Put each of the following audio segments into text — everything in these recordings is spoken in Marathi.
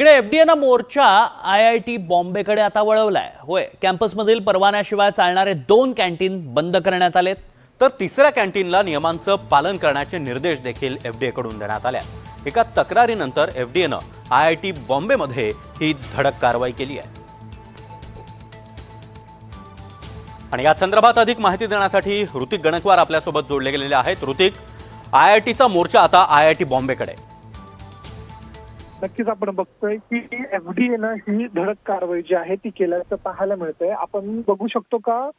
इकडे एफडीएनं मोर्चा आयआयटी बॉम्बेकडे आता वळवलाय। होय, कॅम्पसमधील परवान्याशिवाय चालणारे 2 कॅन्टीन बंद करण्यात आलेत, तर तिसऱ्या कॅन्टीनला नियमांचं पालन करण्याचे निर्देश देखील एफडीएकडून देण्यात आले। एका तक्रारीनंतर एफडीएनं आयआयटी बॉम्बेमध्ये ही धडक कारवाई केली आहे। आणि या संदर्भात अधिक माहिती देण्यासाठी ऋतिक गणकवार आपल्यासोबत जोडले गेलेले आहेत। ऋतिक, आयआयटीचा मोर्चा आता आयआयटी बॉम्बेकडे। नक्कीच आपण बघतोय की एफडीएनं ही धडक कारवाई जी आहे ती केल्याचं पाहायला मिळतंय। आपण बघू शकतो का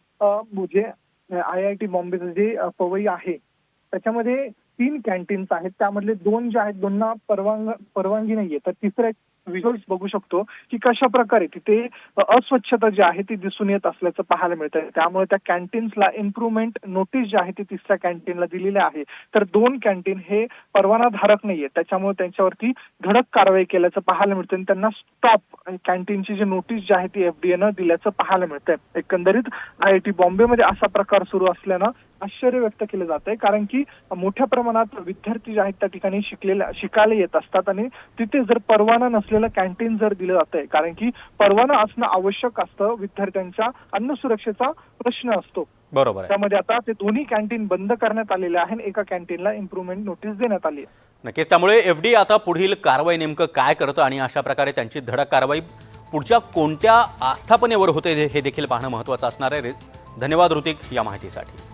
जे आयआयटी बॉम्बेचं जे पवई आहे त्याच्यामध्ये 3 कॅन्टीन्स आहेत, त्यामधले 2 जे आहेत दोनना परवानगी नाहीये। तर तिसरे व्हिज्युअल्स बघू शकतो की कशा प्रकारे तिथे अस्वच्छता जी आहे ती दिसून येत असल्याचं पाहायला मिळतंय। त्यामुळे त्या कॅन्टीन्सला इम्प्रूव्हमेंट नोटीस जी आहे ती तिसऱ्या कॅन्टीनला दिलेली आहे। तर 2 कॅन्टीन हे परवानाधारक नाहीये, त्याच्यामुळे त्यांच्यावरती धडक कारवाई केल्याचं पाहायला मिळतंय आणि त्यांना स्टॉप कॅन्टीनची जी नोटीस जी आहे ती एफडीएनं दिल्याचं पाहायला मिळतंय। एकंदरीत आयआयटी बॉम्बेमध्ये असा प्रकार सुरू असल्यानं आश्चर्य व्यक्त केलं जात आहे, कारण की मोठ्या प्रमाणात विद्यार्थी जे आहेत त्या ठिकाणी शिकायला येत असतात आणि तिथे जर परवाना नसलेलं कॅन्टीन जर दिलं जातंय, कारण की परवाना असणं आवश्यक असतं, विद्यार्थ्यांच्या अन्न सुरक्षेचा प्रश्न असतो। बरोबर आहे। त्यामध्ये आता ते दोन्ही कॅन्टीन बंद करण्यात आलेले आहे आणि एका कॅन्टीनला इम्प्रूव्हमेंट नोटीस देण्यात आली आहे। नक्कीच, त्यामुळे एफडीए आता पुढील कारवाई नेमकं काय करतं आणि अशा प्रकारे त्यांची धडक कारवाई पुढच्या कोणत्या आस्थापनेवर होते हे देखील पाहणं महत्त्वाचं असणार आहे। धन्यवाद ऋतिक या माहितीसाठी।